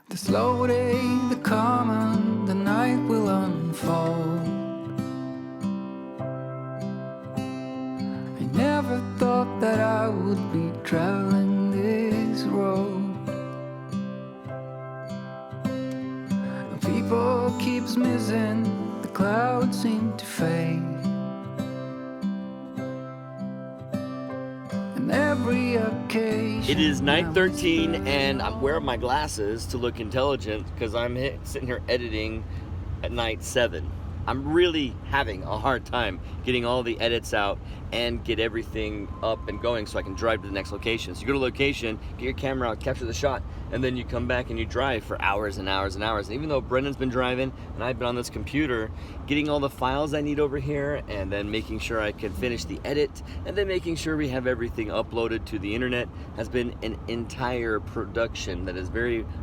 The slow day, the calm, the night will unfold. I never thought that I would be traveling this road. People keeps missing, the clouds seem to fade. And every occasion it is night 13 and I'm wearing my glasses to look intelligent because I'm sitting here editing at night 7. I'm really having a hard time getting all the edits out and get everything up and going so I can drive to the next location. So you go to location, get your camera out, capture the shot, and then you come back and you drive for hours and hours and hours. And even though Brendan's been driving and I've been on this computer, getting all the files I need over here and then making sure I can finish the edit and then making sure we have everything uploaded to the internet has been an entire production that is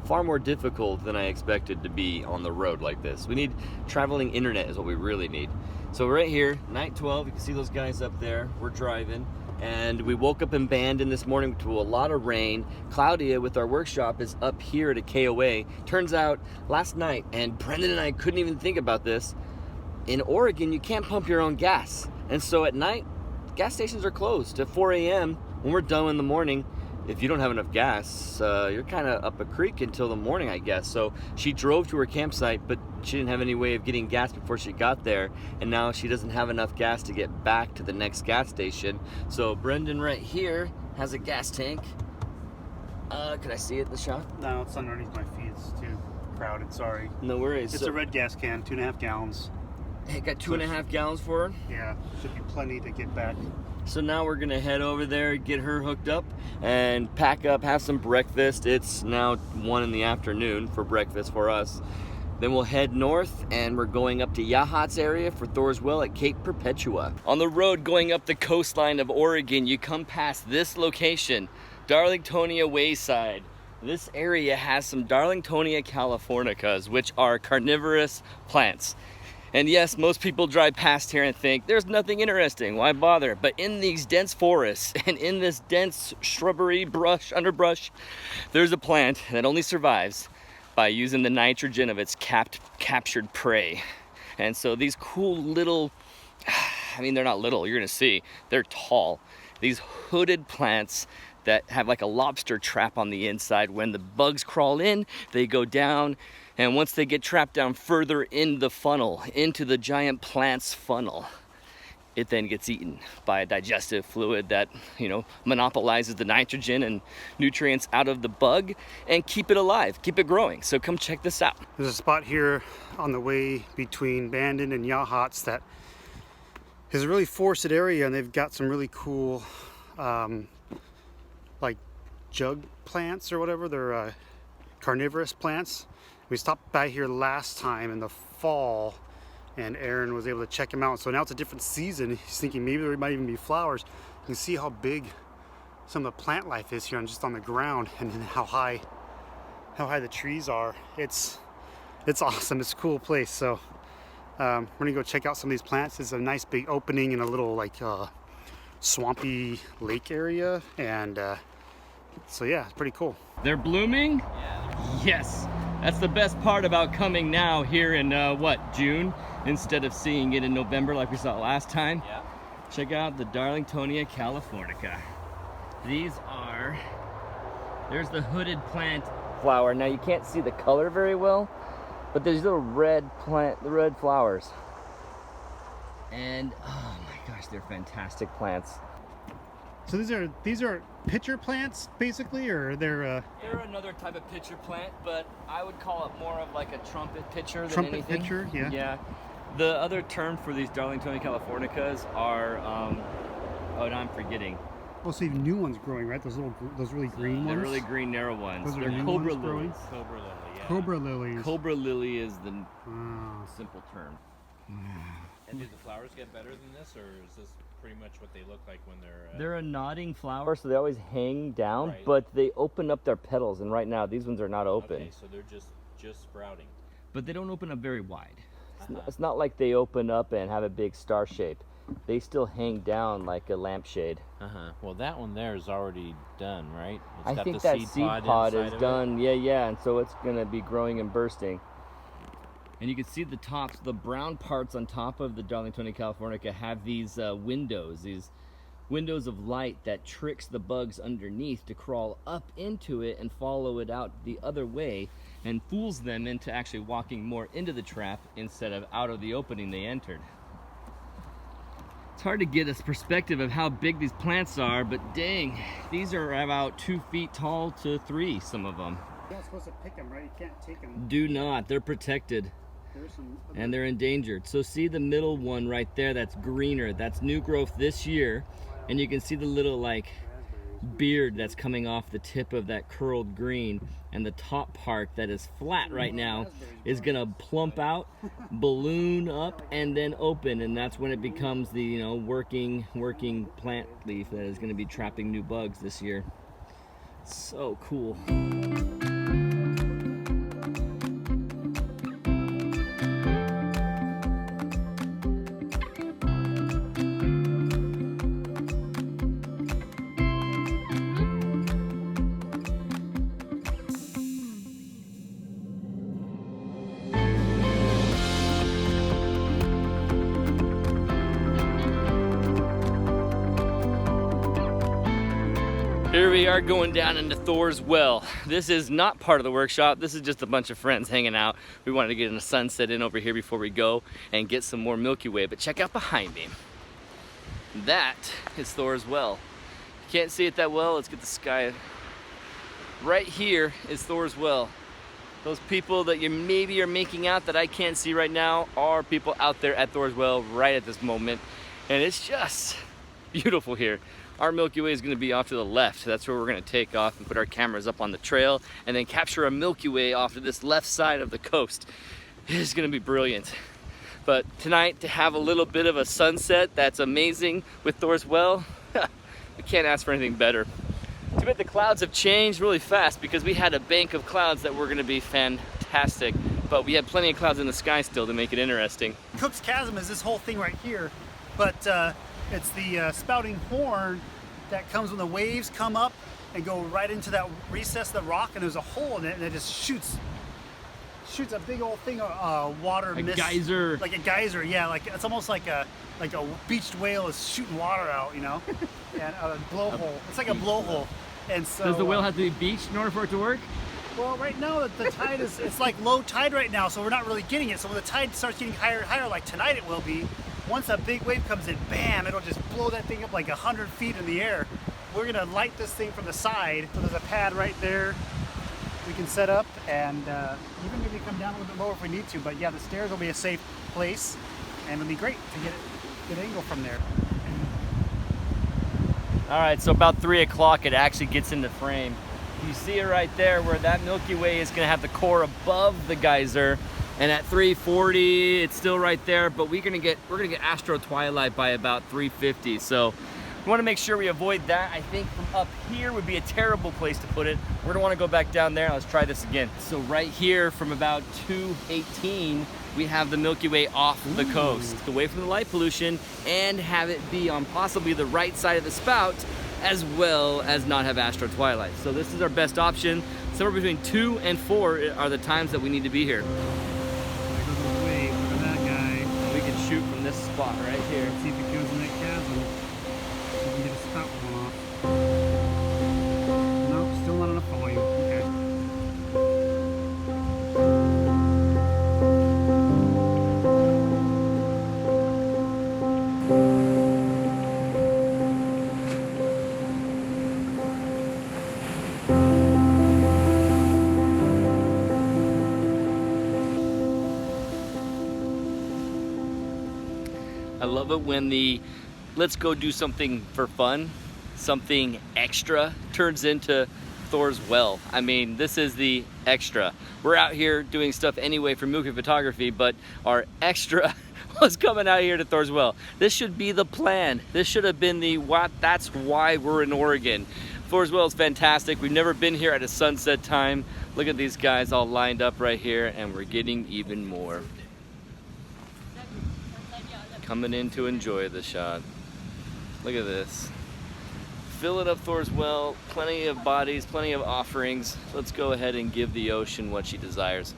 far more difficult than I expected to be on the road like this. We need traveling internet is what we really need. So we're right here, night 12, you can see those guys up there, we're driving, and we woke up in Bandon this morning to a lot of rain. Claudia with our workshop is up here at a KOA. Turns out last night, and Brendan and I couldn't even think about this, in Oregon you can't pump your own gas. And so at night, gas stations are closed. At 4 a.m. when we're done in the morning, if you don't have enough gas, you're kind of up a creek until the morning, I guess. So she drove to her campsite, but she didn't have any way of getting gas before she got there. And now she doesn't have enough gas to get back to the next gas station. So Brendan right here has a gas tank. Can I see it in the shot? No, it's underneath my feet. It's too crowded, sorry. No worries. It's a red gas can, 2.5 gallons. Hey, got 2.5 gallons for her? Yeah, should be plenty to get back. So now we're gonna head over there, get her hooked up, and pack up, have some breakfast. It's now 1 in the afternoon for breakfast for us. Then we'll head north, and we're going up to Yachats area for Thors Well at Cape Perpetua. On the road going up the coastline of Oregon, you come past this location, Darlingtonia Wayside. This area has some Darlingtonia Californicas, which are carnivorous plants. And yes, most people drive past here and think, there's nothing interesting, why bother? But in these dense forests and in this dense shrubbery, underbrush, there's a plant that only survives by using the nitrogen of its captured prey. And so these cool little, I mean, they're not little, you're gonna see, they're tall. These hooded plants that have like a lobster trap on the inside. When the bugs crawl in, they go down. And once they get trapped down further in the funnel, into the giant plant's funnel, it then gets eaten by a digestive fluid that, monopolizes the nitrogen and nutrients out of the bug and keep it alive, keep it growing. So come check this out. There's a spot here on the way between Bandon and Yachats that is a really forested area, and they've got some really cool, like jug plants or whatever. They're carnivorous plants. We stopped by here last time in the fall, and Aaron was able to check them out. So now it's a different season. He's thinking maybe there might even be flowers. You can see how big some of the plant life is here, just on the ground, and then how high the trees are. It's awesome. It's a cool place. So we're gonna go check out some of these plants. It's a nice big opening in a little like swampy lake area, and so yeah, it's pretty cool. They're blooming? Yeah. Yes. That's the best part about coming now here in June, instead of seeing it in November like we saw last time. Yeah. Check out the Darlingtonia California. There's the hooded plant flower. Now you can't see the color very well, but there's little red flowers. And oh my gosh, they're fantastic plants. So these are pitcher plants basically, or they're another type of pitcher plant, but I would call it more of like a trumpet pitcher than anything. Trumpet pitcher, yeah. Yeah. The other term for these Darlingtonia Californicas are now I'm forgetting. Oh, so you have new ones growing, right? Those really green ones. They're really green, narrow ones. Those They're new cobra ones lilies. Cobra lily, yeah. Cobra lilies. Cobra lily is the simple term. And do the flowers get better than this, or is this pretty much what they look like when they're... They're a nodding flower, so they always hang down, right. But they open up their petals, and right now these ones are not open. Okay, so they're just sprouting. But they don't open up very wide. It's not like they open up and have a big star shape. they still hang down like a lampshade. Well, that one there is already done, right? It's I got think the that seed pod inside is of it. done. Yeah, and so it's gonna be growing and bursting. And you can see the tops, the brown parts on top of the Darlingtonia California have these windows of light that tricks the bugs underneath to crawl up into it and follow it out the other way, and fools them into actually walking more into the trap instead of out of the opening they entered. It's hard to get a perspective of how big these plants are, but dang, these are about 2 feet tall to 3, some of them. You're not supposed to pick them, right? You can't take them. Do not, they're protected. And they're endangered. So see the middle one right there, that's greener, that's new growth this year, and you can see the little like beard that's coming off the tip of that curled green, and the top part that is flat right now is gonna plump out, balloon up, and then open, and that's when it becomes the, you know, working plant leaf that is gonna be trapping new bugs this year. So cool. Here we are going down into Thors Well. This is not part of the workshop. This is just a bunch of friends hanging out. We wanted to get a sunset in over here before we go and get some more Milky Way. But check out behind me. That is Thors Well. You can't see it that well. Let's get the sky. Right here is Thors Well. Those people that you maybe are making out that I can't see right now are people out there at Thors Well right at this moment. And it's just beautiful here. Our Milky Way is going to be off to the left. That's where we're going to take off and put our cameras up on the trail and then capture a Milky Way off to this left side of the coast. It is going to be brilliant. But tonight, to have a little bit of a sunset that's amazing with Thors Well, we can't ask for anything better. Too bad the clouds have changed really fast, because we had a bank of clouds that were going to be fantastic, but we had plenty of clouds in the sky still to make it interesting. Cook's Chasm is this whole thing right here, but it's the spouting horn that comes when the waves come up and go right into that recess of the rock, and there's a hole in it, and it just shoots a big old thing of water mist. Geyser. Like a geyser, yeah. Like it's almost like a beached whale is shooting water out, you know, and a blowhole. It's like a blowhole. And so Does the whale have to be beached in order for it to work? well, right now the tide is, it's like low tide right now, so we're not really getting it. So when the tide starts getting higher and higher, like tonight it will be, once a big wave comes in, bam, it'll just blow that thing up like 100 feet in the air. We're gonna light this thing from the side. So there's a pad right there we can set up, and even maybe come down a little bit lower if we need to. But yeah, the stairs will be a safe place, and it'll be great to get a good angle from there. All right, so about 3 o'clock, it actually gets into frame. You see it right there where that Milky Way is gonna have the core above the geyser, and at 340, it's still right there, but we're gonna get astro twilight by about 350. So we wanna make sure we avoid that. I think from up here would be a terrible place to put it. We're gonna wanna go back down there. Let's try this again. So right here from about 218, we have the Milky Way off the coast, away from the light pollution, and have it be on possibly the right side of the spout, as well as not have astro twilight. So this is our best option. Somewhere between 2 and 4 are the times that we need to be here. Wait, look at that guy. We can shoot from this spot right here. See if it goes in that chasm. We can get a spout one off. No, still not enough volume. Okay. I love it when the let's go do something for fun, something extra, turns into Thors Well. I mean, this is the extra. We're out here doing stuff anyway for Milky Way Photography, but our extra was coming out here to Thors Well. This should be the plan. This should have been the what. That's why we're in Oregon. Thors Well is fantastic. We've never been here at a sunset time. Look at these guys all lined up right here, and we're getting even more. coming in to enjoy the shot. Look at this. Fill it up Thors Well, plenty of bodies, plenty of offerings. Let's go ahead and give the ocean what she desires.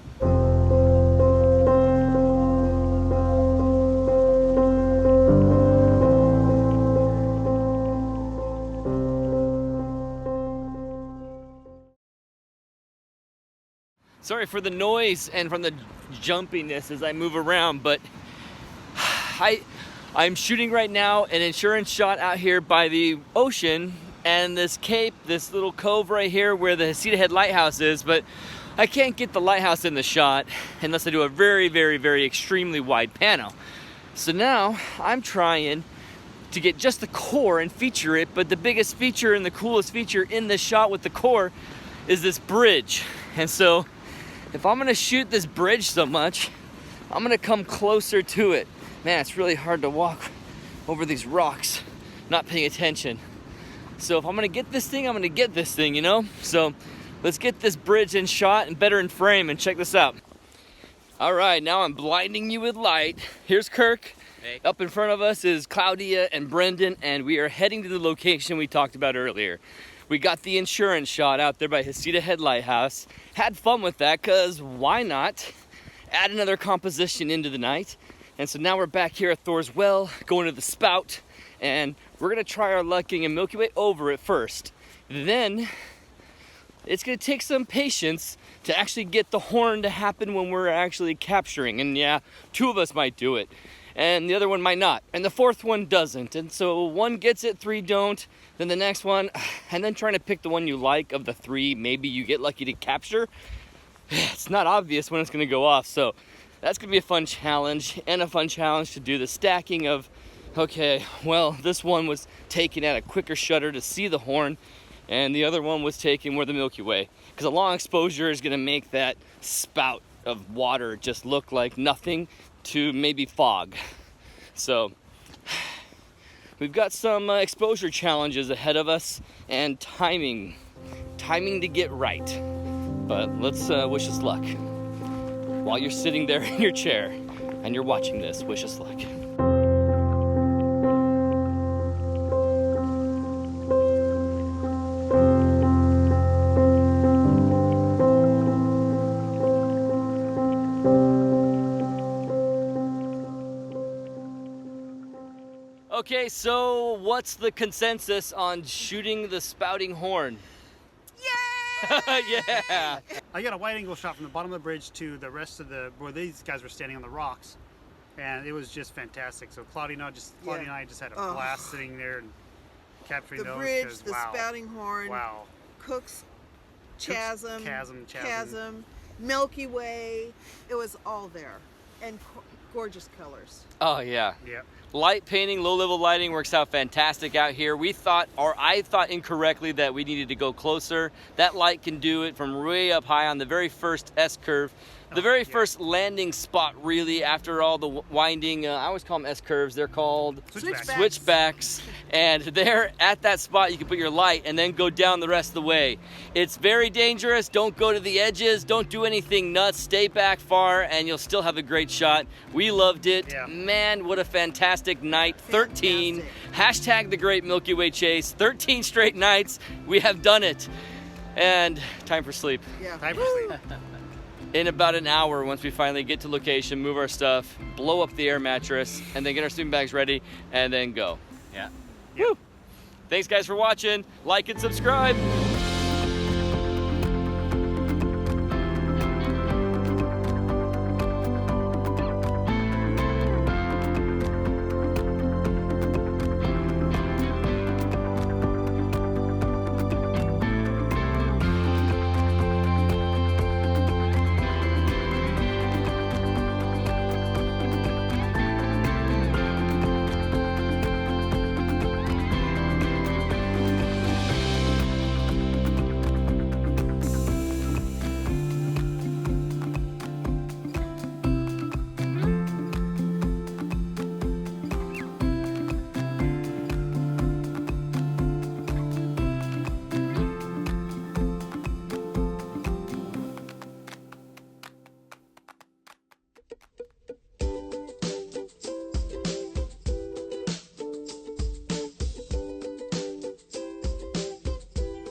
Sorry for the noise and from the jumpiness as I move around, but I'm shooting right now an insurance shot out here by the ocean and this cape, this little cove right here where the Heceta Head Lighthouse is, but I can't get the lighthouse in the shot unless I do a very, very, very extremely wide panel. So now I'm trying to get just the core and feature it, but the biggest feature and the coolest feature in this shot with the core is this bridge. And so if I'm gonna shoot this bridge so much, I'm gonna come closer to it. Man, it's really hard to walk over these rocks, not paying attention. So if I'm gonna get this thing, I'm gonna get this thing, you know? So let's get this bridge in shot and better in frame, and check this out. All right, now I'm blinding you with light. Here's Kirk. Hey. Up in front of us is Claudia and Brendan, and we are heading to the location we talked about earlier. We got the insurance shot out there by Heceta Head Lighthouse. Had fun with that, cause why not? Add another composition into the night. And so now we're back here at Thors Well, going to the spout, and we're gonna try our luck getting a Milky Way over it first. Then, it's gonna take some patience to actually get the horn to happen when we're actually capturing. And yeah, 2 of us might do it, and the other one might not, and the 4th one doesn't. And so 1 gets it, 3 don't, then the next one, and then trying to pick the one you like of the 3, maybe you get lucky to capture. It's not obvious when it's gonna go off, so that's gonna be a fun challenge, and a fun challenge to do the stacking of, okay, well, this one was taken at a quicker shutter to see the horn, and the other one was taken where the Milky Way, because a long exposure is gonna make that spout of water just look like nothing to maybe fog. So we've got some exposure challenges ahead of us, and timing to get right. But let's wish us luck. While you're sitting there in your chair and you're watching this, wish us luck. Okay, so what's the consensus on shooting the spouting horn? Yeah! I got a wide angle shot from the bottom of the bridge to the rest of where these guys were standing on the rocks, and it was just fantastic. So Claudia and I just had a blast sitting there and capturing those. The bridge, the spouting horn, wow. Cook's Chasm, Chasm, Milky Way. It was all there, and gorgeous colors. Oh yeah. Yeah. Light painting, low-level lighting works out fantastic out here. We thought, or I thought incorrectly, that we needed to go closer. That light can do it from way up high on the very first S-curve. The very first landing spot, really, after all the winding, I always call them S-curves, they're called switchbacks. And there, at that spot, you can put your light and then go down the rest of the way. It's very dangerous. Don't go to the edges. Don't do anything nuts. Stay back far, and you'll still have a great shot. We loved it. Yeah. Man, what a fantastic night. 13. Hashtag the Great Milky Way Chase. 13 straight nights. We have done it. And time for sleep. Yeah. Time for sleep. In about an hour, once we finally get to location, move our stuff, blow up the air mattress, and then get our sleeping bags ready, and then go. Yeah. Yep. Woo! Thanks, guys, for watching. Like and subscribe.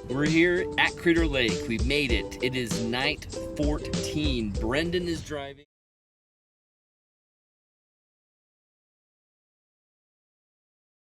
We're here at Crater Lake. We've made it. It is night 14. Brendan is driving.